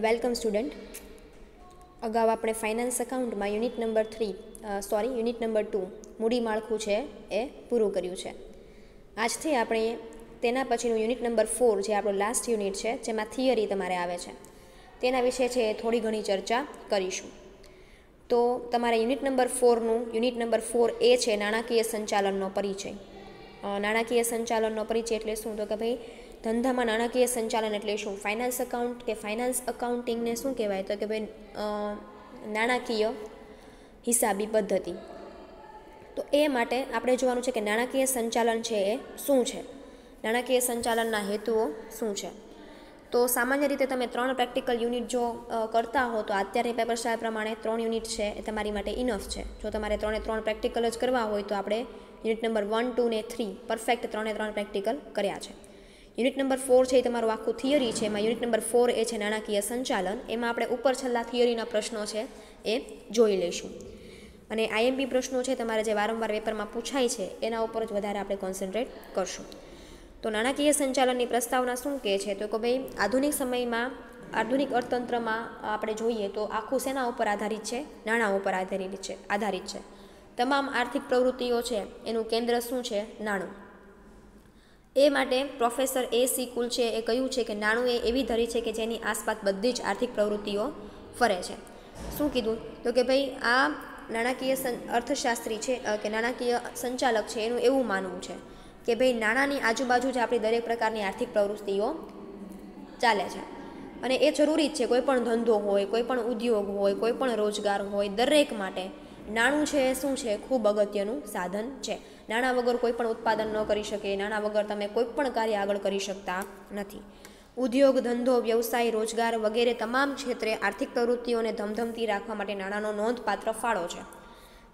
Welcome student. અગાઉ આપણે finance અકાઉન્ટમાં યુનિટ નંબર 2 મૂડી માળખું છે એ પૂરું કર્યું છે. આજથી આપણે તેના પછીનું યુનિટ નંબર 4 જે આપણો લાસ્ટ યુનિટ છે, જેમાં થિયરી તમારે આવે છે, તેના વિશે છે થોડી ઘણી ચર્ચા કરીશું. તો તમારે યુનિટ નંબર 4 એ છે નાણાકીય સંચાલનનો પરિચય. નાણાકીય સંચાલનનો પરિચય એટલે શું? તો કે ભાઈ ધંધામાં નાણાકીય સંચાલન એટલે શું? ફાઇનાન્સ અકાઉન્ટ કે ફાઇનાન્સ અકાઉન્ટિંગને શું કહેવાય? તો કે ભાઈ નાણાકીય હિસાબી પદ્ધતિ. તો એ માટે આપણે જોવાનું છે કે નાણાકીય સંચાલન છે એ શું છે, નાણાકીય સંચાલનના હેતુઓ શું છે. તો સામાન્ય રીતે તમે 3 પ્રેક્ટિકલ યુનિટ જો કરતા હો તો અત્યારે પેપર સ્ટાઇલ પ્રમાણે 3 યુનિટ છે એ તમારી માટે ઇનફ છે. જો તમારે 3 પ્રેક્ટિકલ જ કરવા હોય તો આપણે યુનિટ નંબર 1, 2 ને 3 પરફેક્ટ 3 પ્રેક્ટિકલ કર્યા છે. યુનિટ નંબર 4 છે એ તમારું આખું થિયરી છે. એમાં યુનિટ નંબર 4 એ છે નાણાકીય સંચાલન. એમાં આપણે ઉપર છેલ્લા થિયરીના પ્રશ્નો છે એ જોઈ લઈશું. અને આઈએમપી પ્રશ્નો છે તમારે જે વારંવાર પેપરમાં પૂછાય છે એના ઉપર જ વધારે આપણે કોન્સન્ટ્રેટ કરશું. તો નાણાકીય સંચાલનની પ્રસ્તાવના શું કહે છે? તો કે ભાઈ આધુનિક સમયમાં આધુનિક અર્થતંત્રમાં આપણે જોઈએ તો આખું શેના ઉપર આધારિત છે? નાણાં ઉપર આધારિત છે. તમામ આર્થિક પ્રવૃત્તિઓ છે એનું કેન્દ્ર શું છે? નાણું. એ માટે પ્રોફેસર A.C. કુલ છે એ કહ્યું છે કે નાણું એ એવી ધરી છે કે જેની આસપાસ બધી જ આર્થિક પ્રવૃત્તિઓ ફરે છે. શું કીધું? તો કે ભાઈ આ નાણાકીય અર્થશાસ્ત્રી છે કે નાણાકીય સંચાલક છે એનું એવું માનવું છે કે ભાઈ નાણાંની આજુબાજુ જ આપણી દરેક પ્રકારની આર્થિક પ્રવૃત્તિઓ ચાલે છે. અને એ જરૂરી જ છે. કોઈ પણ ધંધો હોય, કોઈ પણ ઉદ્યોગ હોય, કોઈ પણ રોજગાર હોય, દરેક માટે નાણું છે એ શું છે? ખૂબ અગત્યનું સાધન છે. નાણાં વગર કોઈ પણ ઉત્પાદન ન કરી શકે, નાણાં વગર તમે કોઈ પણ કાર્ય આગળ કરી શકતા નથી. ઉદ્યોગ, ધંધો, વ્યવસાય, રોજગાર વગેરે તમામ ક્ષેત્રે આર્થિક પ્રવૃત્તિઓને ધમધમતી રાખવા માટે નાણાંનો નોંધપાત્ર ફાળો છે.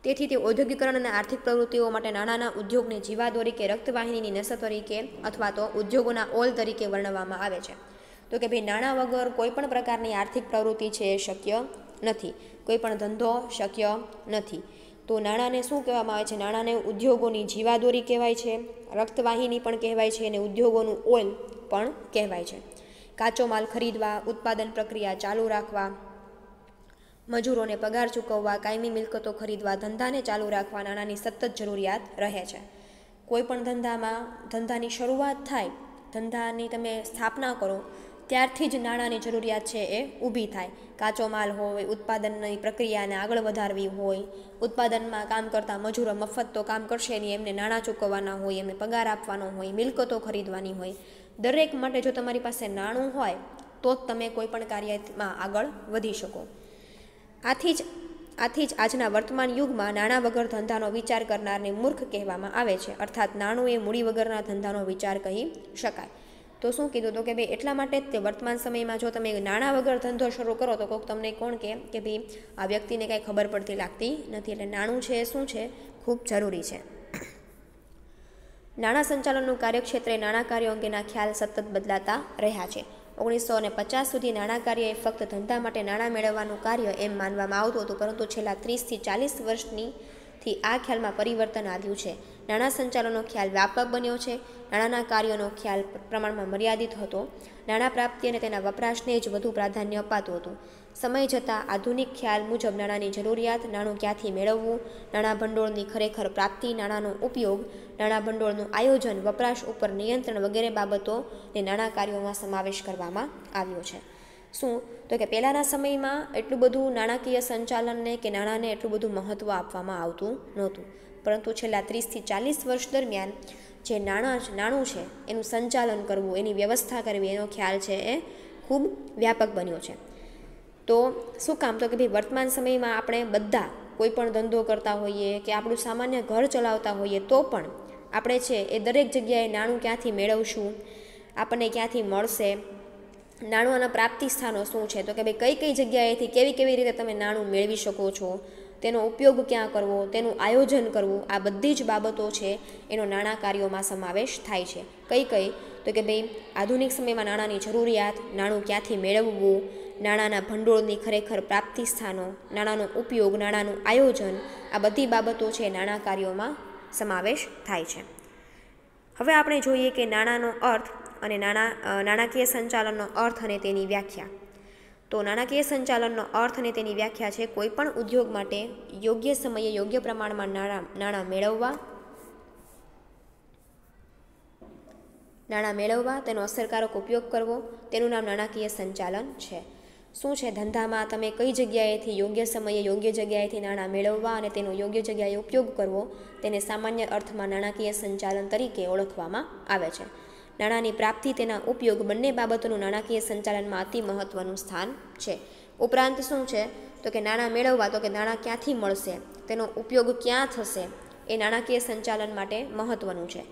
તેથી તે ઔદ્યોગિકરણ અને આર્થિક પ્રવૃત્તિઓ માટે નાણાંના ઉદ્યોગને જીવાદોરી કે રક્તવાહિનીની નસો તરીકે અથવા તો ઉદ્યોગોના ઓલ તરીકે વર્ણવવામાં આવે છે. તો કે ભાઈ નાણાં વગર કોઈ પણ પ્રકારની આર્થિક પ્રવૃત્તિ છે એ શક્ય નથી. કોઈ પણ ધંધો શક્ય નથી. તો નાણાંને શું કહેવામાં આવે છે? નાણાંને ઉદ્યોગોની જીવાદોરી કહેવાય છે, રક્તવાહિની પણ કહેવાય છે અને ઉદ્યોગોનું ઓઇલ પણ કહેવાય છે. કાચો માલ ખરીદવા, ઉત્પાદન પ્રક્રિયા ચાલુ રાખવા, મજૂરોને પગાર ચૂકવવા, કાયમી મિલકતો ખરીદવા, ધંધાને ચાલુ રાખવા નાણાંની સતત જરૂરિયાત રહે છે. કોઈ પણ ધંધાની શરૂઆત થાય, ધંધાની તમે સ્થાપના કરો ત્યારથી જ નાણાંની જરૂરિયાત છે એ ઊભી થાય. કાચો માલ હોય, ઉત્પાદનની પ્રક્રિયાને આગળ વધારવી હોય, ઉત્પાદનમાં કામ કરતા મજૂરો મફત તો કામ કરશે નહીં, એમને નાણાં ચૂકવવાના હોય, એમને પગાર આપવાનો હોય, મિલકતો ખરીદવાની હોય. દરેક માટે જો તમારી પાસે નાણું હોય તો જ તમે કોઈ પણ કાર્યમાં આગળ વધી શકો. આથી જ આજના વર્તમાન યુગમાં નાણાં વગર ધંધાનો વિચાર કરનારને મૂર્ખ કહેવામાં આવે છે. અર્થાત નાણું એ મૂડી વગરના ધંધાનો વિચાર કહી શકાય. તો શું કીધું? તો કે ભાઈ એટલા માટે જ તે વર્તમાન સમયમાં જો તમે નાણાં વગર ધંધો શરૂ કરો તો કોઈક તમને કોણ કે ભાઈ આ વ્યક્તિને કાંઈ ખબર પડતી લાગતી નથી. એટલે નાણું છે એ શું છે? ખૂબ જરૂરી છે. નાણાં સંચાલનનું કાર્યક્ષેત્રે નાણાં કાર્યો અંગેના ખ્યાલ સતત બદલાતા રહ્યા છે. 1950 સુધી નાણાં કાર્ય એ ફક્ત ધંધા માટે નાણાં મેળવવાનું કાર્ય એમ માનવામાં આવતું હતું, પરંતુ છેલ્લા 30 થી 40 વર્ષથી આ ખ્યાલમાં પરિવર્તન આવ્યું છે. નાણાં સંચાલનનો ખ્યાલ વ્યાપક બન્યો છે. નાણાંના કાર્યોનો ખ્યાલ પ્રમાણમાં મર્યાદિત હતો. નાણાં પ્રાપ્તિ અને તેના વપરાશને જ વધુ પ્રાધાન્ય અપાતું હતું. સમય જતાં આધુનિક ખ્યાલ મુજબ નાણાંની જરૂરિયાત, નાણું ક્યાંથી મેળવવું, નાણાં ભંડોળની ખરેખર પ્રાપ્તિ, નાણાંનો ઉપયોગ, નાણાં ભંડોળનું આયોજન, વપરાશ ઉપર નિયંત્રણ વગેરે બાબતોને નાણાં કાર્યોમાં સમાવેશ કરવામાં આવ્યો છે. શું? તો કે પહેલાંના સમયમાં એટલું બધું નાણાકીય સંચાલનને કે નાણાંને એટલું બધું મહત્ત્વ આપવામાં આવતું નહોતું, પરંતુ છેલ્લા 30 થી 40 વર્ષ દરમિયાન જે નાણું છે એનું સંચાલન કરવું, એની વ્યવસ્થા કરવી, એનો ખ્યાલ છે એ ખૂબ વ્યાપક બન્યો છે. તો શું કામ? તો કે ભાઈ વર્તમાન સમયમાં આપણે બધા કોઈ પણ ધંધો કરતા હોઈએ કે આપણું સામાન્ય ઘર ચલાવતા હોઈએ તો પણ આપણે છે એ દરેક જગ્યાએ નાણું ક્યાંથી મેળવશું, આપણને ક્યાંથી મળશે, નાણાંના પ્રાપ્તિ સ્થાનો શું છે, તો કે ભાઈ કઈ જગ્યાએથી કેવી રીતે તમે નાણું મેળવી શકો છો, તેનો ઉપયોગ ક્યાં કરવો, તેનું આયોજન કરવું, આ બધી જ બાબતો છે એનો નાણાં કાર્યોમાં સમાવેશ થાય છે. કઈ? તો કે ભાઈ આધુનિક સમયમાં નાણાંની જરૂરિયાત, નાણું ક્યાંથી મેળવવું, નાણાંના ભંડોળની ખરેખર પ્રાપ્તિ સ્થાનો, નાણાંનો ઉપયોગ, નાણાંનું આયોજન, આ બધી બાબતો છે નાણાં કાર્યોમાં સમાવેશ થાય છે. હવે આપણે જોઈએ કે નાણાંનો અર્થ અને નાણાકીય સંચાલનનો અર્થ અને તેની વ્યાખ્યા. તો નાણાકીય સંચાલનનો અર્થ અને તેની વ્યાખ્યા છે કોઈપણ ઉદ્યોગ માટે યોગ્ય સમયે યોગ્ય પ્રમાણમાં નાણાં મેળવવા, તેનો અસરકારક ઉપયોગ કરવો, તેનું નામ નાણાકીય સંચાલન છે. શું છે? ધંધામાં તમે કઈ જગ્યાએથી યોગ્ય સમયે યોગ્ય જગ્યાએથી નાણાં મેળવવા અને તેનો યોગ્ય જગ્યાએ ઉપયોગ કરવો, તેને સામાન્ય અર્થમાં નાણાકીય સંચાલન તરીકે ઓળખવામાં આવે છે. નાણાંની પ્રાપ્તિ, તેના ઉપયોગ બંને બાબતોનું નાણાકીય સંચાલનમાં અતિ મહત્વનું સ્થાન છે. ઉપરાંત શું છે? તો કે નાણાં મેળવવા, તો કે નાણાં ક્યાંથી મળશે, તેનો ઉપયોગ ક્યાં થશે, એ નાણાકીય સંચાલન માટે મહત્વનું છે.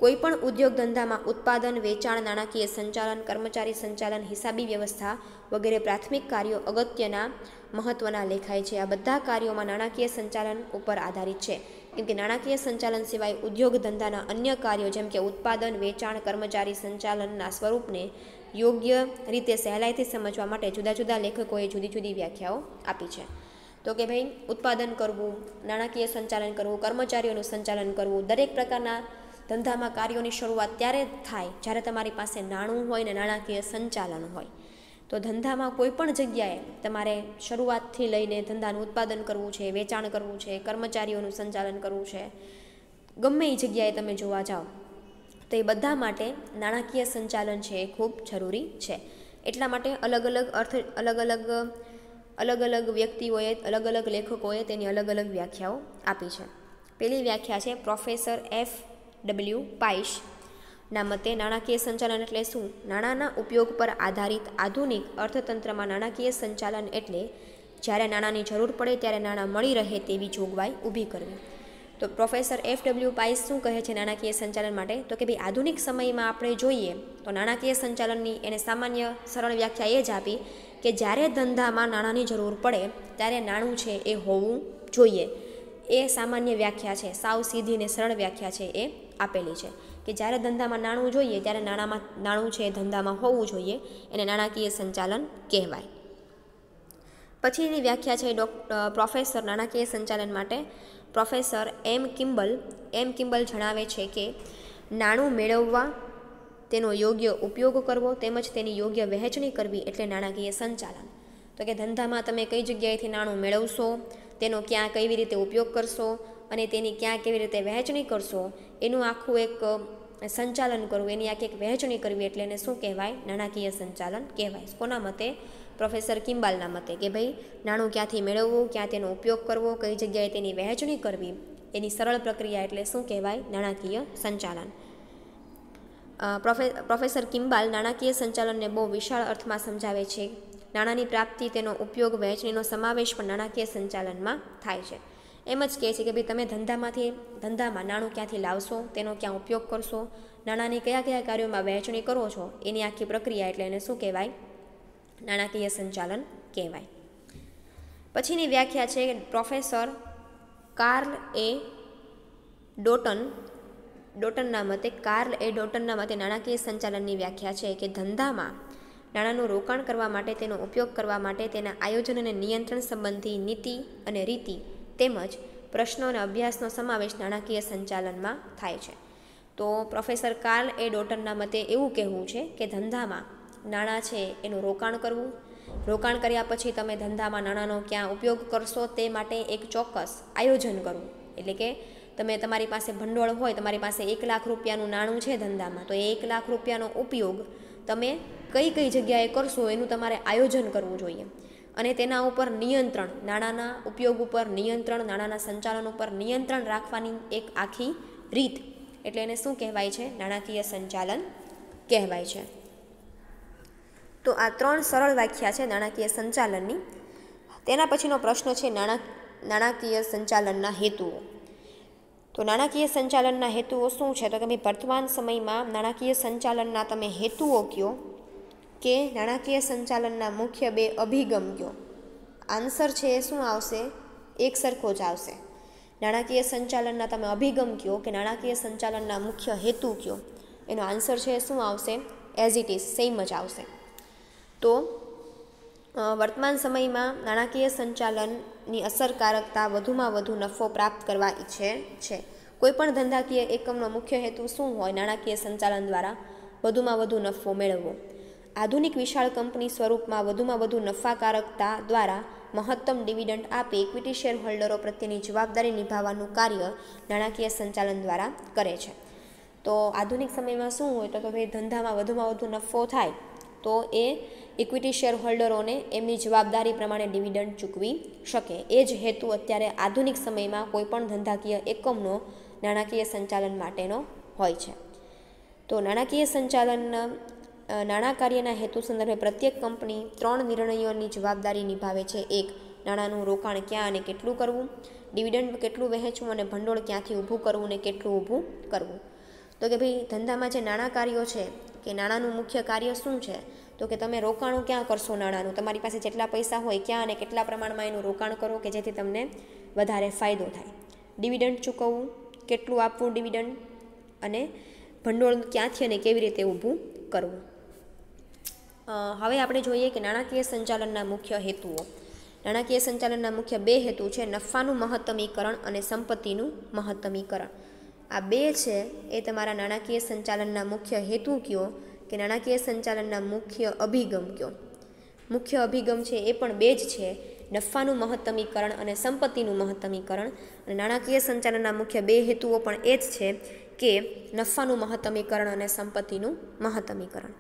કોઈપણ ઉદ્યોગ ધંધામાં ઉત્પાદન, વેચાણ, નાણાકીય સંચાલન, કર્મચારી સંચાલન, હિસાબી વ્યવસ્થા વગેરે પ્રાથમિક કાર્યો અગત્યના મહત્વના લેખાય છે. આ બધા કાર્યોમાં નાણાકીય સંચાલન ઉપર આધારિત છે, કેમ કે નાણાકીય સંચાલન સિવાય ઉદ્યોગ ધંધાના અન્ય કાર્યો જેમ કે ઉત્પાદન, વેચાણ, કર્મચારી સંચાલનના સ્વરૂપને યોગ્ય રીતે સહેલાઈથી સમજવા માટે જુદા જુદા લેખકોએ જુદી જુદી વ્યાખ્યાઓ આપી છે. તો કે ભાઈ ઉત્પાદન કરવું, નાણાકીય સંચાલન કરવું, કર્મચારીઓનું સંચાલન કરવું, દરેક પ્રકારના ધંધામાં કાર્યોની શરૂઆત ત્યારે થાય જ્યારે તમારી પાસે નાણું હોય ને નાણાકીય સંચાલન હોય. તો ધંધામાં કોઈ પણ જગ્યાએ તમારે શરૂઆતથી લઈને ધંધાનું ઉત્પાદન કરવું છે, વેચાણ કરવું છે, કર્મચારીઓનું સંચાલન કરવું છે, ગમે એ જગ્યાએ તમે જોવા જાઓ તો એ બધા માટે નાણાકીય સંચાલન છે એ ખૂબ જરૂરી છે. એટલા માટે અલગ અલગ વ્યક્તિઓએ, અલગ અલગ લેખકોએ તેની અલગ અલગ વ્યાખ્યાઓ આપી છે. પહેલી વ્યાખ્યા છે પ્રોફેસર F.W. પાઇશ ના મતે નાણાકીય સંચાલન એટલે શું? નાણાંના ઉપયોગ પર આધારિત આધુનિક અર્થતંત્રમાં નાણાકીય સંચાલન એટલે જ્યારે નાણાંની જરૂર પડે ત્યારે નાણાં મળી રહે તેવી જોગવાઈ ઊભી કરવી. તો પ્રોફેસર F.W. પાઇશ શું કહે છે નાણાકીય સંચાલન માટે? તો કે ભાઈ આધુનિક સમયમાં આપણે જોઈએ તો નાણાકીય સંચાલનની એને સામાન્ય સરળ વ્યાખ્યા એ જ આપી કે જ્યારે ધંધામાં નાણાંની જરૂર પડે ત્યારે નાણું છે એ હોવું જોઈએ. એ સામાન્ય વ્યાખ્યા છે, સાવ સીધી ને સરળ વ્યાખ્યા છે એ આપેલી છે કે જ્યારે ધંધામાં નાણું જોઈએ ત્યારે નાણું છે ધંધામાં હોવું જોઈએ, એને નાણાકીય સંચાલન કહેવાય. પછીની વ્યાખ્યા છે પ્રોફેસર નાણાકીય સંચાલન માટે પ્રોફેસર એમ કિમ્બલ જણાવે છે કે નાણું મેળવવા, તેનો યોગ્ય ઉપયોગ કરવો તેમજ તેની યોગ્ય વહેંચણી કરવી એટલે નાણાકીય સંચાલન. તો કે ધંધામાં તમે કઈ જગ્યાએથી નાણું મેળવશો, તેનો ક્યાં કેવી રીતે ઉપયોગ કરશો અને તેની ક્યાં કેવી રીતે વહેંચણી કરશો, એનું આખું એક સંચાલન કરવું, એની આખી એક વહેંચણી કરવી એટલે એને શું કહેવાય? નાણાકીય સંચાલન કહેવાય. કોના મતે? પ્રોફેસર કિમ્બાલના મતે કે ભાઈ નાણું ક્યાંથી મેળવવું, ક્યાં તેનો ઉપયોગ કરવો, કઈ જગ્યાએ તેની વહેંચણી કરવી, એની સરળ પ્રક્રિયા એટલે શું કહેવાય? નાણાકીય સંચાલન. પ્રોફેસર કિમ્બાલ નાણાકીય સંચાલનને બહુ વિશાળ અર્થમાં સમજાવે છે. નાણાંની પ્રાપ્તિ, તેનો ઉપયોગ, વહેંચણીનો સમાવેશ પણ નાણાકીય સંચાલનમાં થાય છે. એમ જ કહે છે કે ભાઈ તમે ધંધામાં નાણું ક્યાંથી લાવશો, તેનો ક્યાં ઉપયોગ કરશો, નાણાંની કયા કયા કાર્યોમાં વહેંચણી કરો છો, એની આખી પ્રક્રિયા એટલે એને શું કહેવાય? નાણાકીય સંચાલન કહેવાય. પછીની વ્યાખ્યા છે પ્રોફેસર કાર્લ એ ડોટનના મતે નાણાકીય સંચાલનની વ્યાખ્યા છે કે ધંધામાં નાણાંનું રોકાણ કરવા માટે, તેનો ઉપયોગ કરવા માટે તેના આયોજન અને નિયંત્રણ સંબંધી નીતિ અને રીતિ તેમજ પ્રશ્નો અને અભ્યાસનો સમાવેશ નાણાકીય સંચાલનમાં થાય છે. તો પ્રોફેસર કાર્લ એ ડોટનના મતે એવું કહેવું છે કે ધંધામાં નાણાં છે એનું રોકાણ કરવું, રોકાણ કર્યા પછી તમે ધંધામાં નાણાંનો ક્યાં ઉપયોગ કરશો તે માટે એક ચોક્કસ આયોજન કરવું. એટલે કે તમારી પાસે ભંડોળ હોય, તમારી પાસે 1 લાખ રૂપિયાનું નાણું છે ધંધામાં, તો એ 1 લાખ રૂપિયાનો ઉપયોગ તમે કઈ જગ્યાએ કરશો એનું તમારે આયોજન કરવું જોઈએ. અને તેના ઉપર નિયંત્રણ, નાણાંના ઉપયોગ ઉપર નિયંત્રણ, નાણાંના સંચાલન ઉપર નિયંત્રણ રાખવાની એક આખી રીત એટલે એને શું કહેવાય છે? નાણાકીય સંચાલન કહેવાય છે. તો આ 3 સરળ વ્યાખ્યા છે નાણાકીય સંચાલનની. તેના પછીનો પ્રશ્ન છે નાણાકીય સંચાલનના હેતુઓ. તો નાણાકીય સંચાલનના હેતુઓ શું છે? તો કે ભાઈ વર્તમાન સમયમાં નાણાકીય સંચાલનના તમે હેતુઓ કયો કે નાણાકીય સંચાલનના મુખ્ય 2 અભિગમ કયો. આન્સર છે એ શું આવશે? એક સરખો જ આવશે. નાણાકીય સંચાલનના તમે અભિગમ કયો કે નાણાકીય સંચાલનના મુખ્ય હેતુ કયો, એનો આન્સર છે શું આવશે? એઝ ઇટ ઇઝ, સેમ જ આવશે. તો વર્તમાન સમયમાં નાણાકીય સંચાલનની અસરકારકતા વધુમાં વધુ નફો પ્રાપ્ત કરવા ઈચ્છે છે. કોઈપણ ધંધાકીય એકમનો મુખ્ય હેતુ શું હોય? નાણાકીય સંચાલન દ્વારા વધુમાં વધુ નફો મેળવવો. આધુનિક વિશાળ કંપની સ્વરૂપમાં વધુમાં વધુ નફાકારકતા દ્વારા મહત્તમ ડિવિડન્ડ આપી ઇક્વિટી શેર હોલ્ડરો પ્રત્યેની જવાબદારી નિભાવવાનું કાર્ય નાણાકીય સંચાલન દ્વારા કરે છે. તો આધુનિક સમયમાં શું હોય તો કે ભાઈ ધંધામાં વધુમાં વધુ નફો થાય તો એ ઇક્વિટી શેર હોલ્ડરોને એમની જવાબદારી પ્રમાણે ડિવિડન્ડ ચૂકવી શકે. એ જ હેતુ અત્યારે આધુનિક સમયમાં કોઈપણ ધંધાકીય એકમનો નાણાકીય સંચાલન માટેનો હોય છે. તો નાણાકીય સંચાલન નાણાં કાર્યના હેતુ સંદર્ભે પ્રત્યેક કંપની 3 નિર્ણયોની જવાબદારી નિભાવે છે. 1. નાણાંનું રોકાણ ક્યાં અને કેટલું કરવું, ડિવિડન્ડ કેટલું વહેંચવું અને ભંડોળ ક્યાંથી ઊભું કરવું અને કેટલું ઊભું કરવું. તો કે ભાઈ ધંધામાં જે નાણાં કાર્યો છે કે નાણાંનું મુખ્ય કાર્ય શું છે તો કે તમે રોકાણો ક્યાં કરશો, નાણાંનું તમારી પાસે જેટલા પૈસા હોય ક્યાં અને કેટલા પ્રમાણમાં એનું રોકાણ કરો કે જેથી તમને વધારે ફાયદો થાય. ડિવિડન્ડ ચૂકવવું, કેટલું આપવું ડિવિડન્ડ, અને ભંડોળ ક્યાંથી અને કેવી રીતે ઊભું કરવું. હવે આપણે જોઈએ કે નાણાકીય સંચાલનના મુખ્ય હેતુઓ. નાણાકીય સંચાલનના મુખ્ય 2 હેતુ છે નફાનું મહત્તમીકરણ અને સંપત્તિનું મહત્તમીકરણ. આ 2 છે એ તમારા નાણાકીય સંચાલનના મુખ્ય હેતુ કયો કે નાણાકીય સંચાલનના મુખ્ય અભિગમ કયો. મુખ્ય અભિગમ છે એ પણ 2 જ છે, નફાનું મહત્તમીકરણ અને સંપત્તિનું મહત્તમીકરણ. અને નાણાકીય સંચાલનના મુખ્ય 2 હેતુઓ પણ એ જ છે કે નફાનું મહત્તમીકરણ અને સંપત્તિનું મહત્તમીકરણ.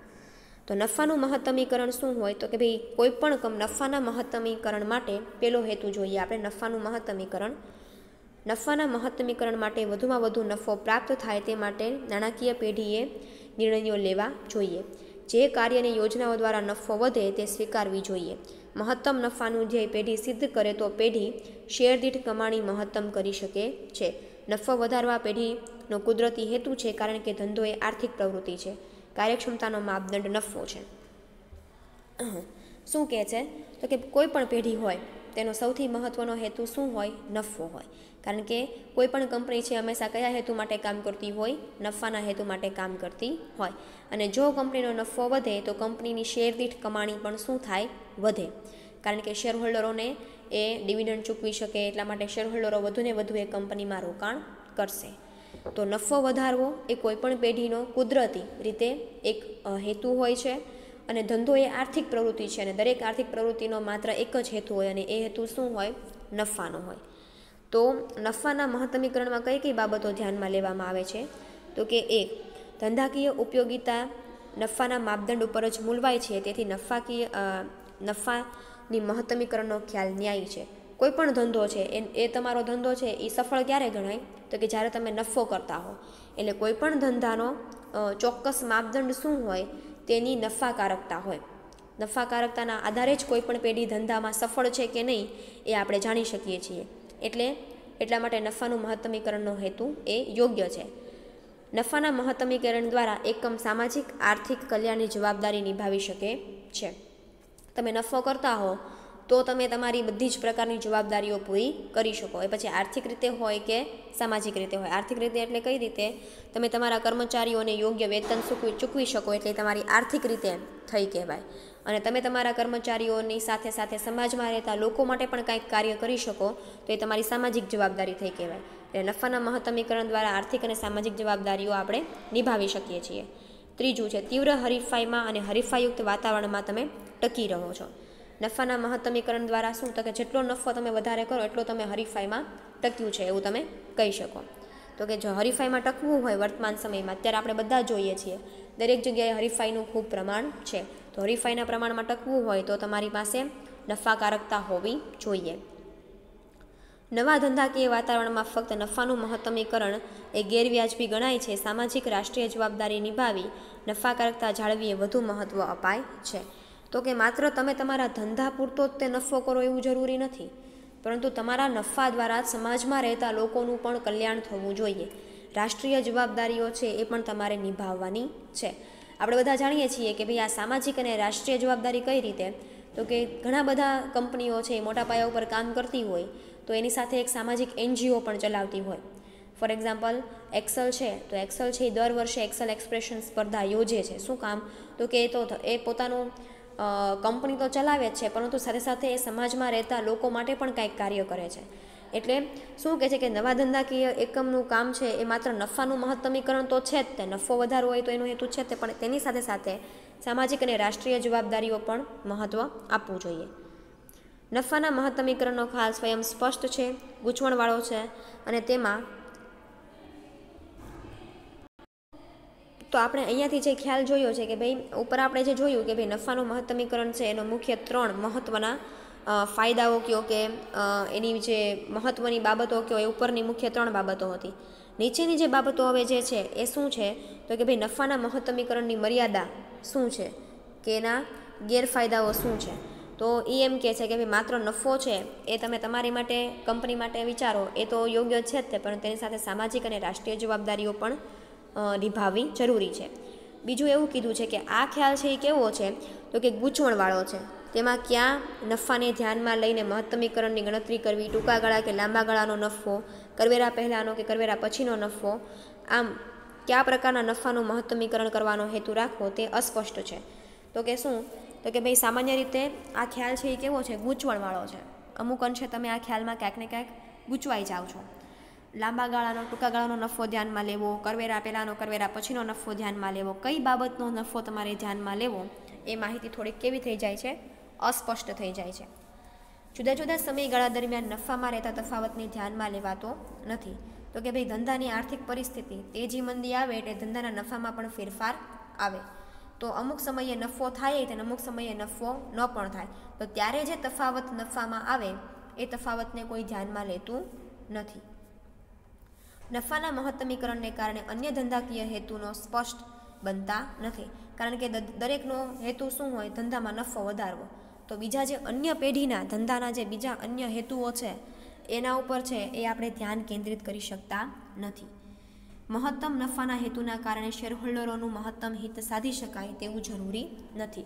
તો નફાનું મહત્તમીકરણ શું હોય તો કે ભાઈ કોઈ પણ નફાના મહત્તમીકરણ માટે પહેલો હેતુ જોઈએ આપણે નફાનું મહત્તમીકરણ. નફાના મહત્તમીકરણ માટે વધુમાં વધુ નફો પ્રાપ્ત થાય તે માટે નાણાકીય પેઢીએ નિર્ણયો લેવા જોઈએ. જે કાર્યની યોજનાઓ દ્વારા નફો વધે તે સ્વીકારવી જોઈએ. મહત્તમ નફાનું ધ્યેય પેઢી સિદ્ધ કરે તો પેઢી શેર દીઠ કમાણી મહત્તમ કરી શકે છે. નફો વધારવા પેઢીનો કુદરતી હેતુ છે કારણ કે ધંધો એ આર્થિક પ્રવૃત્તિ છે. કાર્યક્ષમતાનો માપદંડ નફો છે. શું કહે છે તો કે કોઈ પણ પેઢી હોય તેનો સૌથી મહત્ત્વનો હેતુ શું હોય, નફો હોય. કારણ કે કોઈ પણ કંપની છે હંમેશા કયા હેતુ માટે કામ કરતી હોય, નફાના હેતુ માટે કામ કરતી હોય. અને જો કંપનીનો નફો વધે તો કંપનીની શેર દીઠ કમાણી પણ શું થાય, વધે. કારણ કે શેર હોલ્ડરોને એ ડિવિડન્ડ ચૂકવી શકે એટલા માટે શેર હોલ્ડરો વધુને વધુ એ કંપનીમાં રોકાણ કરશે. તો નફો વધારવો એ કોઈપણ પેઢીનો કુદરતી રીતે એક હેતુ હોય છે. અને ધંધો એ આર્થિક પ્રવૃત્તિ છે અને દરેક આર્થિક પ્રવૃત્તિનો માત્ર એક જ હેતુ હોય અને એ હેતુ શું હોય, નફાનો હોય. તો નફાના મહત્તમીકરણમાં કઈ કઈ બાબતો ધ્યાનમાં લેવામાં આવે છે તો કે 1. ધંધાકીય ઉપયોગિતા નફાના માપદંડ ઉપર જ મૂલવાય છે, તેથી નફાની મહત્તમીકરણનો ખ્યાલ ન્યાયી છે. કોઈ પણ ધંધો છે એ તમારો ધંધો છે એ સફળ ક્યારે ગણાય તો કે જ્યારે તમે નફો કરતા હો. એટલે કોઈ પણ ધંધાનો ચોક્કસ માપદંડ શું હોય, તેની નફાકારકતા હોય. નફાકારકતાના આધારે જ કોઈ પણ પેઢી ધંધામાં સફળ છે કે નહીં એ આપણે જાણી શકીએ છીએ. એટલા માટે નફાનું મહત્તમીકરણનો હેતુ એ યોગ્ય છે. નફાના મહત્તમીકરણ દ્વારા એકમ સામાજિક આર્થિક કલ્યાણની જવાબદારી નિભાવી શકે છે. તમે નફો કરતા હો તો તમે તમારી બધી જ પ્રકારની જવાબદારીઓ પૂરી કરી શકો. એ પછી આર્થિક રીતે હોય કે સામાજિક રીતે હોય. આર્થિક રીતે એટલે કઈ રીતે, તમે તમારા કર્મચારીઓને યોગ્ય વેતન ચૂકવી શકો એટલે તમારી આર્થિક રીતે થઈ કહેવાય. અને તમે તમારા કર્મચારીઓની સાથે સાથે સમાજમાં રહેતા લોકો માટે પણ કંઈક કાર્ય કરી શકો તો એ તમારી સામાજિક જવાબદારી થઈ કહેવાય. એટલે નફાના મહત્તમીકરણ દ્વારા આર્થિક અને સામાજિક જવાબદારીઓ આપણે નિભાવી શકીએ છીએ. 3 છે તીવ્ર હરીફાઈમાં અને હરીફાઈયુક્ત વાતાવરણમાં તમે ટકી રહો છો. નફાના મહત્તમીકરણ દ્વારા શું તો કે જેટલો નફો તમે વધારે કરો એટલો તમે હરીફાઈમાં ટક્યું છે એવું તમે કહી શકો. તો કે જો હરીફાઈમાં ટકવું હોય વર્તમાન સમયમાં અત્યારે આપણે બધા જોઈએ છીએ દરેક જગ્યાએ હરીફાઈનું ખૂબ પ્રમાણ છે. તો હરીફાઈના પ્રમાણમાં ટકવું હોય તો તમારી પાસે નફાકારકતા હોવી જોઈએ. નવા ધંધાકીય વાતાવરણમાં ફક્ત નફાનું મહત્તમીકરણ એ ગેરવ્યાજબી ગણાય છે. સામાજિક રાષ્ટ્રીય જવાબદારી નિભાવી નફાકારકતા જાળવીએ વધુ મહત્ત્વ અપાય છે. તો કે માત્ર તમે તમારા ધંધા પૂરતો જ તે નફો કરો એવું જરૂરી નથી, પરંતુ તમારા નફા દ્વારા સમાજમાં રહેતા લોકોનું પણ કલ્યાણ થવું જોઈએ. રાષ્ટ્રીય જવાબદારીઓ છે એ પણ તમારે નિભાવવાની છે. આપણે બધા જાણીએ છીએ કે ભાઈ આ સામાજિક અને રાષ્ટ્રીય જવાબદારી કઈ રીતે, તો કે ઘણા બધા કંપનીઓ છે મોટા પાયા ઉપર કામ કરતી હોય તો એની સાથે એક સામાજિક NGO પણ ચલાવતી હોય. ફોર એક્ઝામ્પલ એક્સેલ છે તો એક્સેલ છે એ દર વર્ષે એક્સેલ એક્સપ્રેશન સ્પર્ધા યોજે છે. શું કામ તો કે એ પોતાનું કંપની તો ચલાવે જ છે પરંતુ સાથે સાથે એ સમાજમાં રહેતા લોકો માટે પણ કંઈક કાર્ય કરે છે. એટલે શું કહે છે કે નવા ધંધાકીય એકમનું કામ છે એ માત્ર નફાનું મહત્તમીકરણ તો છે જ તે, નફો વધારવો હોય તો એનો હેતુ છે તે, પણ તેની સાથે સાથે સામાજિક અને રાષ્ટ્રીય જવાબદારીઓ પણ મહત્ત્વ આપવું જોઈએ. નફાના મહત્તમીકરણનો ખ્યાલ સ્વયં સ્પષ્ટ છે, ગૂંચવણવાળો છે અને તેમાં તો આપણે અહીંયાથી જે ખ્યાલ જોયો છે કે ભાઈ ઉપર આપણે જે જોયું કે ભાઈ નફાનું મહત્તમીકરણ છે એનો મુખ્ય 3 મહત્ત્વના ફાયદાઓ કયો કે એની જે મહત્ત્વની બાબતો કયો એ ઉપરની મુખ્ય 3 બાબતો હતી. નીચેની જે બાબતો હવે જે છે એ શું છે તો કે ભાઈ નફાના મહત્તમીકરણની મર્યાદા શું છે કે એના ગેરફાયદાઓ શું છે. તો એ એમ કહે છે કે ભાઈ માત્ર નફો છે એ તમે તમારી માટે કંપની માટે વિચારો એ તો યોગ્ય છે જ તે, પણ તેની સાથે સામાજિક અને રાષ્ટ્રીય જવાબદારીઓ પણ નિભાવવી જરૂરી છે. બીજું એવું કીધું છે કે આ ખ્યાલ છે એ કેવો છે તો કે ગૂંચવણવાળો છે. તેમાં ક્યાં નફાને ધ્યાનમાં લઈને મહત્તમીકરણની ગણતરી કરવી, ટૂંકા ગાળા કે લાંબા ગાળાનો નફો, કરવેરા પહેલાંનો કે કરવેરા પછીનો નફો, આમ કયા પ્રકારના નફાનું મહત્તમીકરણ કરવાનો હેતુ રાખવો તે અસ્પષ્ટ છે. તો કે શું તો કે ભાઈ સામાન્ય રીતે આ ખ્યાલ છે એ કેવો છે ગૂંચવણવાળો છે. અમુક અંશે તમે આ ખ્યાલમાં ક્યાંક ને ક્યાંક ગૂંચવાઈ જાઓ છો. લાંબા ગાળાનો ટૂંકા ગાળાનો નફો ધ્યાનમાં લેવો, કરવેરા પહેલાંનો કરવેરા પછીનો નફો ધ્યાનમાં લેવો, કઈ બાબતનો નફો તમારે ધ્યાનમાં લેવો એ માહિતી થોડીક કેવી થઈ જાય છે અસ્પષ્ટ થઈ જાય છે. જુદા જુદા સમયગાળા દરમિયાન નફામાં રહેતા તફાવતને ધ્યાનમાં લેવાતો નથી. તો કે ભાઈ ધંધાની આર્થિક પરિસ્થિતિ તેજી મંદી આવે એટલે ધંધાના નફામાં પણ ફેરફાર આવે. તો અમુક સમયે નફો થાય અને અમુક સમયે નફો ન પણ થાય. તો ત્યારે જે તફાવત નફામાં આવે એ તફાવતને કોઈ ધ્યાનમાં લેતું નથી. નફાના મહત્તમીકરણને કારણે અન્ય ધંધાકીય હેતુનો સ્પષ્ટ બનતા નથી. કારણ કે દરેકનો હેતુ શું હોય? ધંધામાં નફો વધારવો. તો બીજા જે અન્ય પેઢીના ધંધાના જે બીજા અન્ય હેતુઓ છે એના ઉપર છે એ આપણે ધ્યાન કેન્દ્રિત કરી શકતા નથી. મહત્તમ નફાના હેતુના કારણે શેરહોલ્ડરોનું મહત્તમ હિત સાધી શકાય તેવું જરૂરી નથી.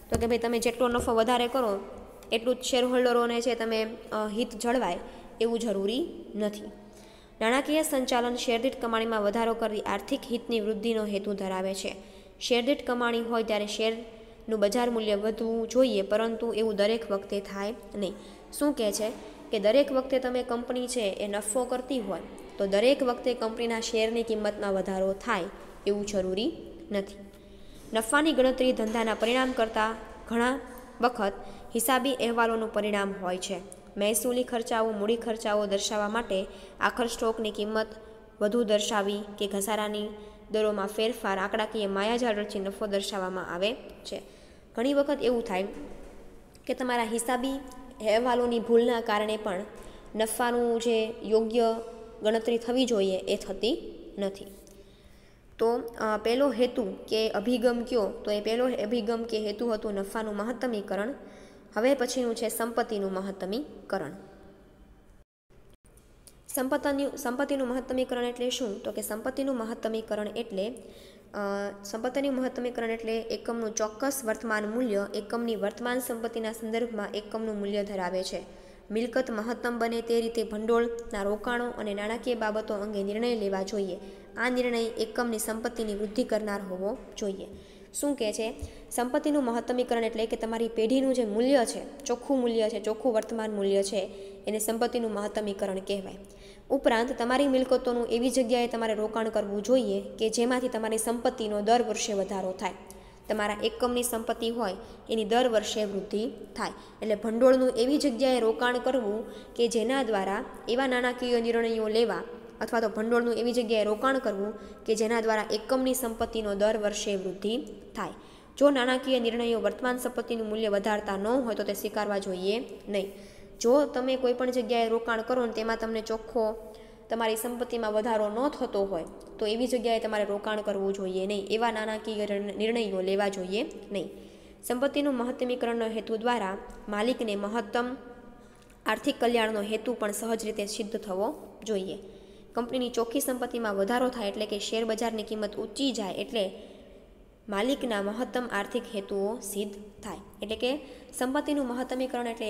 તો કે ભાઈ તમે જેટલો નફો વધારે કરો એટલું જ શેરહોલ્ડરોને છે તમે હિત જળવાય એવું જરૂરી નથી. નાણાકીય સંચાલન શેરદીઠ કમાણીમાં વધારો કરવી આર્થિક હિતની વૃદ્ધિનો હેતુ ધરાવે છે. શેરદીઠ કમાણી હોય ત્યારે શેરનું બજાર મૂલ્ય વધવું જોઈએ, પરંતુ એવું દરેક વખતે થાય નહીં. શું કહે છે કે દરેક વખતે તમે કંપની છે એ નફો કરતી હોય તો દરેક વખતે કંપનીના શેરની કિંમતમાં વધારો થાય એવું જરૂરી નથી. નફાની ગણતરી ધંધાના પરિણામ કરતાં ઘણા વખત હિસાબી અહેવાલોનું પરિણામ હોય છે. મહેસૂલી ખર્ચાઓ, મૂડી ખર્ચાઓ દર્શાવવા માટે આખર સ્ટોકની કિંમત વધુ દર્શાવી કે ઘસારાની દરોમાં ફેરફાર આંકડાકીય માયાજાળ રચી નફો દર્શાવવામાં આવે છે. ઘણી વખત એવું થાય કે તમારા હિસાબી અહેવાલોની ભૂલના કારણે પણ નફાનું જે યોગ્ય ગણતરી થવી જોઈએ એ થતી નથી. તો પહેલો હેતુ કે અભિગમ કયો તો એ પહેલો અભિગમ કે હેતુ હતું નફાનું મહત્તમીકરણ. હવે પછીનું છે સંપત્તિનું મહત્તમીકરણ. સંપત્તિનું મહત્તમીકરણ એટલે શું? તો કે સંપત્તિનું મહત્તમીકરણ એટલે એકમનું ચોક્કસ વર્તમાન મૂલ્ય એકમની વર્તમાન સંપત્તિના સંદર્ભમાં એકમનું મૂલ્ય ધરાવે છે. મિલકત મહત્તમ બને તે રીતે ભંડોળના રોકાણો અને નાણાકીય બાબતો અંગે નિર્ણય લેવા જોઈએ. આ નિર્ણય એકમની સંપત્તિની વૃદ્ધિ કરનાર હોવો જોઈએ. શું કહે છે? સંપત્તિનું મહત્તમીકરણ એટલે કે તમારી પેઢીનું જે મૂલ્ય છે, ચોખ્ખું મૂલ્ય છે, ચોખ્ખું વર્તમાન મૂલ્ય છે એને સંપત્તિનું મહત્તમીકરણ કહેવાય. ઉપરાંત તમારી મિલકતોનું એવી જગ્યાએ તમારે રોકાણ કરવું જોઈએ કે જેમાંથી તમારી સંપત્તિનો દર વર્ષે વધારો થાય. તમારા એકમની સંપત્તિ હોય એની દર વર્ષે વૃદ્ધિ થાય. એટલે ભંડોળનું એવી જગ્યાએ રોકાણ કરવું કે જેના દ્વારા એવા નાણાકીય નિર્ણયો લેવા અથવા તો ભંડોળનું એવી જગ્યાએ રોકાણ કરવું કે જેના દ્વારા એકમની સંપત્તિનો દર વર્ષે વૃદ્ધિ થાય. જો નાણાકીય નિર્ણયો વર્તમાન સંપત્તિનું મૂલ્ય વધારતા ન હોય તો તે સ્વીકારવા જોઈએ નહીં. જો તમે કોઈ પણ જગ્યાએ રોકાણ કરો ને તેમાં તમને ચોખ્ખો તમારી સંપત્તિમાં વધારો ન થતો હોય તો એવી જગ્યાએ તમારે રોકાણ કરવું જોઈએ નહીં. એવા નાણાકીય નિર્ણયો લેવા જોઈએ નહીં. સંપત્તિનું મહત્તમીકરણનો હેતુ દ્વારા માલિકને મહત્તમ આર્થિક કલ્યાણનો હેતુ પણ સહજ રીતે સિદ્ધ થવો જોઈએ. કંપનીની ચોખ્ખી સંપત્તિમાં વધારો થાય એટલે કે શેર બજારની કિંમત ઊંચી જાય એટલે માલિકના મહત્તમ આર્થિક હેતુઓ સિદ્ધ થાય. એટલે કે સંપત્તિનું મહત્તમીકરણ એટલે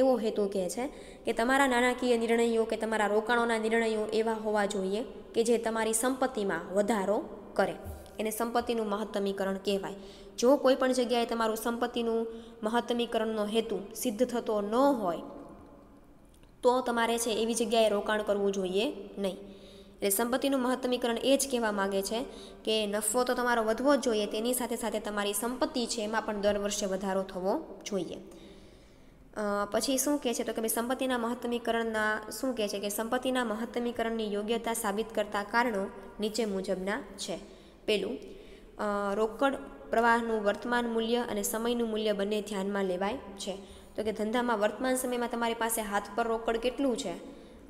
એવો હેતુ કહે છે કે તમારા નાણાકીય નિર્ણયો કે તમારા રોકાણોના નિર્ણયો એવા હોવા જોઈએ કે જે તમારી સંપત્તિમાં વધારો કરે. એને સંપત્તિનું મહત્તમીકરણ કહેવાય. જો કોઈ પણ જગ્યાએ તમારું સંપત્તિનું મહત્તમીકરણનો હેતુ સિદ્ધ થતો ન હોય તો તમારે છે એવી જગ્યાએ રોકાણ કરવું જોઈએ નહીં. એટલે સંપત્તિનું મહત્તમીકરણ એ જ કહેવા માગે છે કે નફો તો તમારો વધવો જ જોઈએ, તેની સાથે સાથે તમારી સંપત્તિ છે એમાં પણ દર વર્ષે વધારો થવો જોઈએ. પછી શું કહે છે તો કે ભાઈ સંપત્તિના મહત્તમીકરણના શું કહે છે કે સંપત્તિના મહત્તમીકરણની યોગ્યતા સાબિત કરતા કારણો નીચે મુજબના છે. પહેલું, રોકડ પ્રવાહનું વર્તમાન મૂલ્ય અને સમયનું મૂલ્ય બંને ધ્યાનમાં લેવાય છે. તો કે ધંધામાં વર્તમાન સમયમાં તમારી પાસે હાથ પર રોકડ કેટલું છે,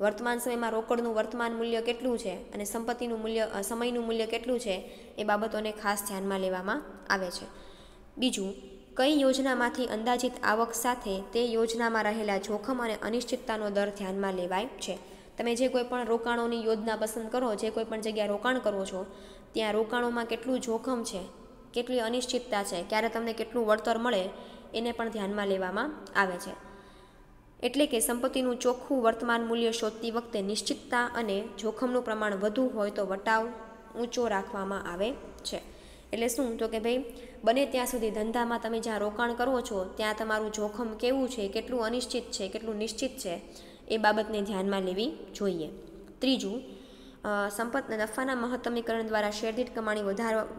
વર્તમાન સમયમાં રોકડનું વર્તમાન મૂલ્ય કેટલું છે અને સંપત્તિનું મૂલ્ય સમયનું મૂલ્ય કેટલું છે એ બાબતોને ખાસ ધ્યાનમાં લેવામાં આવે છે. બીજું, કઈ યોજનામાંથી અંદાજિત આવક સાથે તે યોજનામાં રહેલા જોખમ અને અનિશ્ચિતતાનો દર ધ્યાનમાં લેવાય છે. તમે જે કોઈ પણ રોકાણોની યોજના પસંદ કરો, જે કોઈ પણ જગ્યાએ રોકાણ કરો છો, ત્યાં રોકાણોમાં કેટલું જોખમ છે, કેટલી અનિશ્ચિતતા છે, ક્યારે તમને કેટલું વળતર મળે એને પણ ધ્યાનમાં લેવામાં આવે છે. એટલે કે સંપત્તિનું ચોખ્ખું વર્તમાન મૂલ્ય શોધતી વખતે નિશ્ચિતતા અને જોખમનું પ્રમાણ વધુ હોય તો વટાવ ઊંચો રાખવામાં આવે છે. એટલે શું તો કે ભાઈ બને ત્યાં સુધી ધંધામાં તમે જ્યાં રોકાણ કરો છો ત્યાં તમારું જોખમ કેવું છે, કેટલું અનિશ્ચિત છે, કેટલું નિશ્ચિત છે એ બાબતને ધ્યાનમાં લેવી જોઈએ. ત્રીજું, નફાના મહત્તમીકરણ દ્વારા શેરદીઠ કમાણી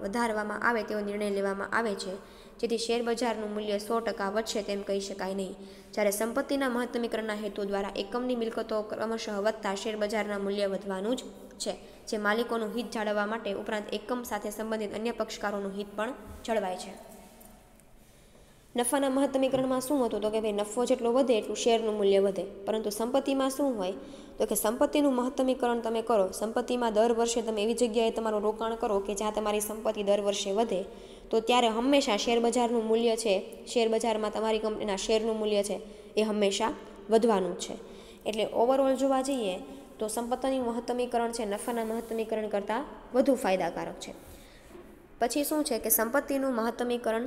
વધારવામાં આવે તેવો નિર્ણય લેવામાં આવે છે, જેથી શેરબજારનું મૂલ્ય 100% વધશે તેમ કહી શકાય નહીં. જ્યારે સંપત્તિના મહત્તમીકરણના હેતુ દ્વારા એકમની મિલકતો ક્રમશઃ વધતા શેરબજારના મૂલ્ય વધવાનું જ છે, જે માલિકોનું હિત જાળવવા માટે ઉપરાંત એકમ સાથે સંબંધિત અન્ય પક્ષકારોનું હિત પણ જળવાય છે. નફાના મહત્તમીકરણમાં શું હતું તો કે ભાઈ નફો જેટલો વધે એટલું શેરનું મૂલ્ય વધે, પરંતુ સંપત્તિમાં શું હોય તો કે સંપત્તિનું મહત્તમીકરણ તમે કરો, સંપત્તિમાં દર વર્ષે તમે એવી જગ્યાએ તમારું રોકાણ કરો કે જ્યાં તમારી સંપત્તિ દર વર્ષે વધે, તો ત્યારે હંમેશા શેરબજારનું મૂલ્ય છે, શેરબજારમાં તમારી કંપનીના શેરનું મૂલ્ય છે એ હંમેશા વધવાનું જ છે. એટલે ઓવરઓલ જોવા જઈએ તો સંપત્તિનું મહત્તમીકરણ છે નફાના મહત્તમીકરણ કરતાં વધુ ફાયદાકારક છે. પછી શું છે કે સંપત્તિનું મહત્તમીકરણ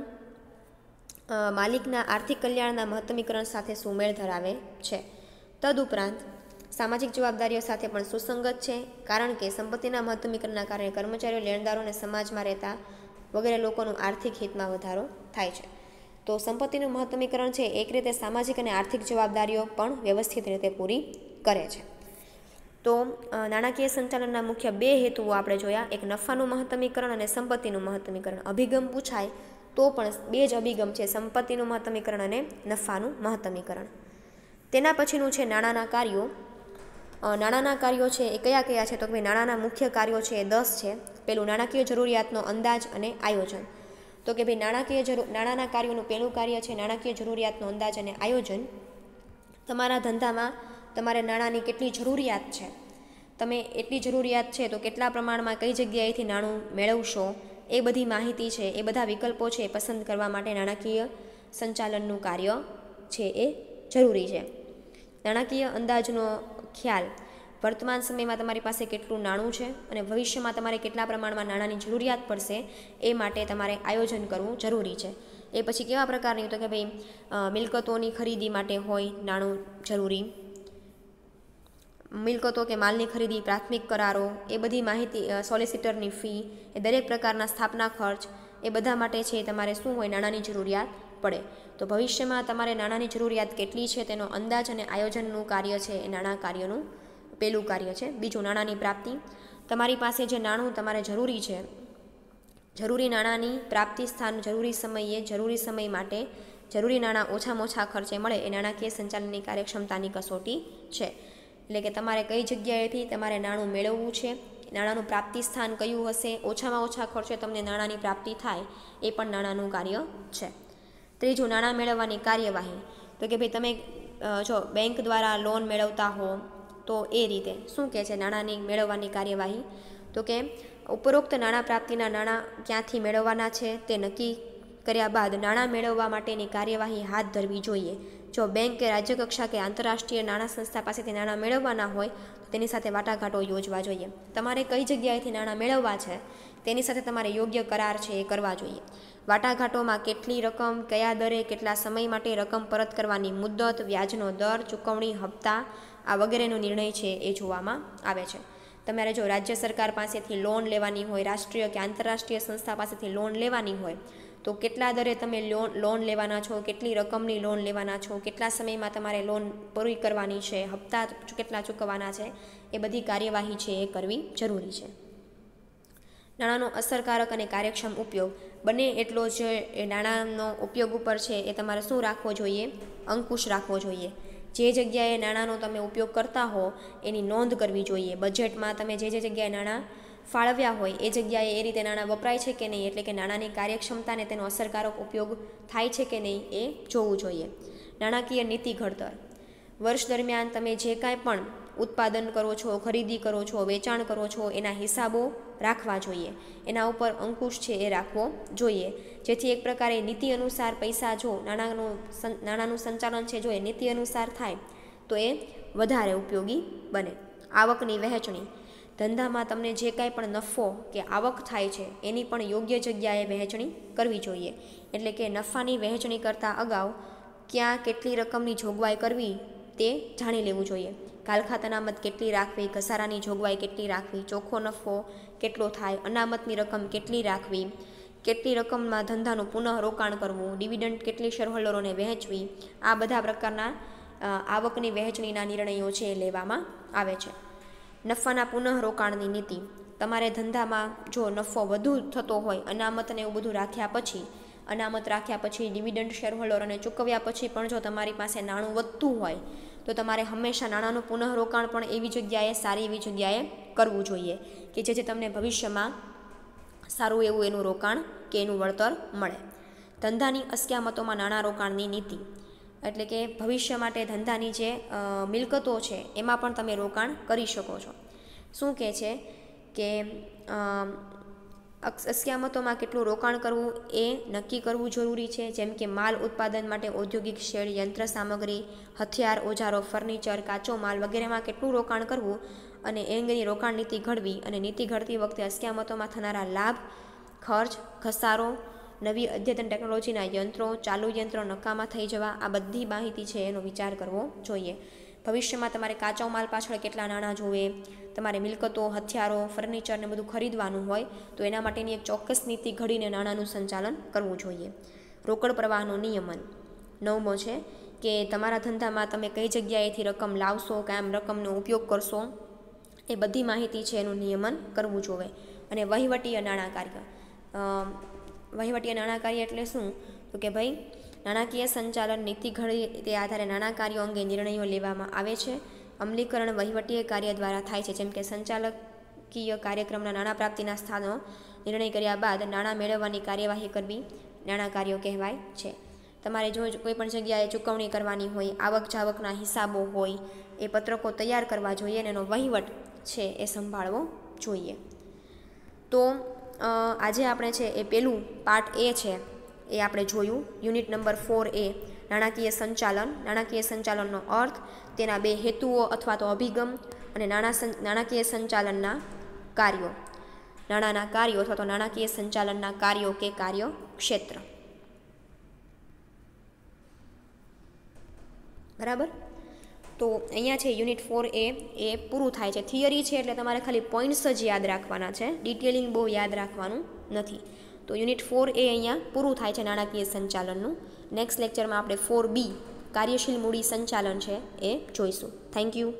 માલિકના આર્થિક કલ્યાણના મહત્તમીકરણ સાથે સુમેળ ધરાવે છે. તદુપરાંત સામાજિક જવાબદારીઓ સાથે પણ સુસંગત છે, કારણ કે સંપત્તિના મહત્તમીકરણના કારણે કર્મચારીઓ, લેણદારો અને સમાજમાં રહેતા વગેરે લોકોનું આર્થિક હિતમાં વધારો થાય છે. તો સંપત્તિનું મહત્તમીકરણ છે એક રીતે સામાજિક અને આર્થિક જવાબદારીઓ પણ વ્યવસ્થિત રીતે પૂરી કરે છે. તો નાણાકીય સંચાલનના મુખ્ય બે હેતુઓ આપણે જોયા, એક નફાનું મહત્તમીકરણ અને સંપત્તિનું મહત્તમીકરણ. અભિગમ પૂછાય તો પણ બે જ અભિગમ છે, સંપત્તિનું મહત્તમીકરણ અને નફાનું મહત્તમીકરણ. તેના પછીનું છે નાણાંના કાર્યો. નાણાંના કાર્યો છે એ કયા કયા છે તો કે નાણાંના મુખ્ય કાર્યો છે એ 10 છે. પેલું, નાણાકીય જરૂરિયાતનો અંદાજ અને આયોજન. તો કે ભાઈ નાણાંના કાર્યોનું પહેલું કાર્ય છે નાણાકીય જરૂરિયાતનો અંદાજ અને આયોજન. તમારા ધંધામાં તમારે નાણાંની કેટલી જરૂરિયાત છે, તમે એટલી જરૂરિયાત છે તો કેટલા પ્રમાણમાં કઈ જગ્યાએથી નાણું મેળવશો, એ બધી માહિતી છે, એ બધા વિકલ્પો છે એ પસંદ કરવા માટે નાણાકીય સંચાલનનું કાર્ય છે એ જરૂરી છે. નાણાકીય અંદાજનો ખ્યાલ, વર્તમાન સમયમાં તમારી પાસે કેટલું નાણું છે અને ભવિષ્યમાં તમારે કેટલા પ્રમાણમાં નાણાંની જરૂરિયાત પડશે એ માટે તમારે આયોજન કરવું જરૂરી છે. એ પછી કેવા પ્રકારની તો કે ભાઈ મિલકતોની ખરીદી માટે હોય નાણું જરૂરી, મિલકતો કે માલની ખરીદી, પ્રાથમિક કરારો, એ બધી માહિતી, સોલિસિટરની ફી, એ દરેક પ્રકારના સ્થાપના ખર્ચ, એ બધા માટે છે તમારે શું હોય નાણાંની જરૂરિયાત પડે. તો ભવિષ્યમાં તમારે નાણાંની જરૂરિયાત કેટલી છે તેનો અંદાજ અને આયોજનનું કાર્ય છે એ નાણાં કાર્યનું પહેલું કાર્ય છે. બીજું, નાણાંની પ્રાપ્તિ. તમારી પાસે જે નાણું તમારે જરૂરી છે, જરૂરી નાણાંની પ્રાપ્તિ સ્થાન જરૂરી સમયે, જરૂરી સમય માટે જરૂરી નાણાં ઓછામાં ઓછા ખર્ચે મળે એ નાણાકીય સંચાલનની કાર્યક્ષમતાની કસોટી છે. એટલે કે તમારે કઈ જગ્યાએથી તમારે નાણું મેળવવું છે, નાણાંનું પ્રાપ્તિ સ્થાન કયું હશે, ઓછામાં ઓછા ખર્ચે તમને નાણાંની પ્રાપ્તિ થાય એ પણ નાણાંનું કાર્ય છે. ત્રીજું, નાણાં મેળવવાની કાર્યવાહી. તો કે ભાઈ તમે જો બેંક દ્વારા લોન મેળવતા હો તો એ રીતે શું કહે છે નાણાંની મેળવવાની કાર્યવાહી, તો કે ઉપરોક્ત નાણાં પ્રાપ્તિના નાણાં ક્યાંથી મેળવવાના છે તે નક્કી કર્યા બાદ નાણાં મેળવવા માટેની કાર્યવાહી હાથ ધરવી જોઈએ. જો બેંક કે રાજ્યકક્ષા કે આંતરરાષ્ટ્રીય નાણાં સંસ્થા પાસેથી નાણાં મેળવવાના હોય તો તેની સાથે વાટાઘાટો યોજવા જોઈએ. તમારે કઈ જગ્યાએથી નાણાં મેળવવા છે તેની સાથે તમારે યોગ્ય કરાર છે એ કરવા જોઈએ. વાટાઘાટોમાં કેટલી રકમ, કયા દરે, કેટલા સમય માટે રકમ પરત કરવાની મુદ્દત, વ્યાજનો દર, ચૂકવણી હપ્તા, આ વગેરેનો નિર્ણય છે એ જોવામાં આવે છે. તમારે જો રાજ્ય સરકાર પાસેથી લોન લેવાની હોય, રાષ્ટ્રીય કે આંતરરાષ્ટ્રીય સંસ્થા પાસેથી લોન લેવાની હોય તો કેટલા દરે તમે લોન લેવાના છો, કેટલી રકમની લોન લેવાના છો, કેટલા સમયમાં તમારે લોન પૂરી કરવાની છે, હપ્તા કેટલા ચૂકવવાના છે, એ બધી કાર્યવાહી છે એ કરવી જરૂરી છે. નાણાંનો અસરકારક અને કાર્યક્ષમ ઉપયોગ બને એટલો જ એ નાણાંનો ઉપયોગ ઉપર છે એ તમારે શું રાખવો જોઈએ? અંકુશ રાખવો જોઈએ. જે જગ્યાએ નાણાંનો તમે ઉપયોગ કરતા હો એની નોંધ કરવી જોઈએ. બજેટમાં તમે જે જગ્યાએ નાણાં ફાળવ્યા હોય એ જગ્યાએ એ રીતે નાણાં વપરાય છે કે નહીં, એટલે કે નાણાંની કાર્યક્ષમતા ને તેનો અસરકારક ઉપયોગ થાય છે કે નહીં એ જોવું જોઈએ. નાણાકીય નીતિ ઘડતર. વર્ષ દરમિયાન તમે જે કાંઈ પણ ઉત્પાદન કરો છો, ખરીદી કરો છો, વેચાણ કરો છો, એના હિસાબો રાખવા જોઈએ. એના ઉપર અંકુશ છે એ રાખવો જોઈએ, જેથી એક પ્રકારે નીતિ અનુસાર પૈસા જો નાણાંનું સંચાલન છે જો એ નીતિ અનુસાર થાય તો એ વધારે ઉપયોગી બને. આવકની વહેંચણી. ધંધામાં તમને જે કાંઈ પણ નફો કે આવક થાય છે એની પણ યોગ્ય જગ્યાએ વહેંચણી કરવી જોઈએ. એટલે કે નફાની વહેંચણી કરતાં અગાઉ ક્યાં કેટલી રકમની જોગવાઈ કરવી તે જાણી લેવું જોઈએ. કાલખાત અનામત કેટલી રાખવી, ઘસારાની જોગવાઈ કેટલી રાખવી, ચોખ્ખો નફો કેટલો થાય, અનામતની રકમ કેટલી રાખવી, કેટલી રકમમાં ધંધાનું પુનઃ રોકાણ કરવું, ડિવિડન્ડ કેટલી શેરહોલ્ડરોને વહેંચવી, આ બધા પ્રકારના આવકની વહેંચણીના નિર્ણયો છે એ લેવામાં આવે છે. નફાના પુનઃ રોકાણની નીતિ. તમારે ધંધામાં જો નફો વધુ થતો હોય, અનામતને એવું બધું અનામત રાખ્યા પછી ડિવિડન્ડ શેરહોલ્ડરોને ચૂકવ્યા પછી પણ જો તમારી પાસે નાણું વધતું હોય તો તમારે હંમેશા નાણાંનું પુનઃ રોકાણ પણ એવી જગ્યાએ, સારી એવી જગ્યાએ કરવું જોઈએ કે જે તમને ભવિષ્યમાં સારું એવું એનું રોકાણ કે એનું વળતર મળે. ધંધાની અસ્કયામતોમાં નાણાં રોકાણની નીતિ. એટલે કે ભવિષ્ય માટે ધંધાની જે મિલકતો છે એમાં પણ તમે રોકાણ કરી શકો છો. શું કહે છે કે અસ્કયામતોમાં કેટલું રોકાણ કરવું એ નક્કી કરવું જરૂરી છે. જેમ કે માલ ઉત્પાદન માટે ઔદ્યોગિક શેડ, યંત્ર સામગ્રી, હથિયાર, ઓજારો, ફર્નિચર, કાચો માલ વગેરેમાં કેટલું રોકાણ કરવું અને એ અંગેની રોકાણ નીતિ ઘડવી. અને નીતિ ઘડતી વખતે અસ્કયામતોમાં થનારા લાભ, ખર્ચ, ઘસારો, નવી અદ્યતન ટેકનોલોજીના યંત્રો, ચાલુ યંત્રો નકામા થઈ જવા, આ બધી માહિતી છે એનો વિચાર કરવો જોઈએ. ભવિષ્યમાં તમારે કાચો માલ પાછળ કેટલા નાણાં જોવે, તમારે મિલકતો, હથિયારો, ફર્નિચર ને બધું ખરીદવાનું હોય તો એના માટેની એક ચોક્કસ નીતિ ઘડીને નાણાંનું સંચાલન કરવું જોઈએ. રોકડ પ્રવાહનું નિયમન. 9મો છે કે તમારા ધંધામાં તમે કઈ જગ્યાએથી રકમ લાવશો, કયા રકમનો ઉપયોગ કરશો, એ બધી માહિતી છે એનું નિયમન કરવું જોઈએ. અને વહીવટીય નાણાં કાર્ય. વહીવટીય નાણાં કાર્ય એટલે શું? તો કે ભાઈ નાણાકીય સંચાલન નીતિ ઘડી તે આધારે નાણાં કાર્યો અંગે નિર્ણયો લેવામાં આવે છે. અમલીકરણ વહીવટીય કાર્ય દ્વારા થાય છે. જેમ કે સંચાલકીય કાર્યક્રમના નાણાં પ્રાપ્તિના સ્થાનો નિર્ણય કર્યા બાદ નાણાં મેળવવાની કાર્યવાહી કરવી નાણાં કાર્યો કહેવાય છે. તમારે જો કોઈ પણ જગ્યાએ ચૂકવણી કરવાની હોય, આવક જાવકના હિસાબો હોય, એ પત્રકો તૈયાર કરવા જોઈએ અને એનો વહીવટ છે એ સંભાળવો જોઈએ. તો આજે આપણે છે એ પેલું પાર્ટ એ છે એ આપણે જોયું. યુનિટ નંબર 4A નાણાકીય સંચાલન. નાણાકીય સંચાલનનો અર્થ, તેના બે હેતુઓ અથવા તો અભિગમ અને નાણાકીય સંચાલનના કાર્યો. નાણાંના કાર્યો અથવા તો નાણાકીય સંચાલનના કાર્યો કે કાર્ય ક્ષેત્ર. બરાબર. તો અહીંયા છે યુનિટ 4A એ પૂરું થાય છે. થિયરી છે એટલે તમારે ખાલી પોઈન્ટ્સ જ યાદ રાખવાના છે, ડિટેલિંગ બહુ યાદ રાખવાનું નથી. તો યુનિટ 4A અહીંયા પૂરું થાય છે નાણાકીય સંચાલનનું. નેક્સ્ટ લેક્ચરમાં આપણે 4B કાર્યશીલ મૂડી સંચાલન છે એ જોઈશું. Thank you.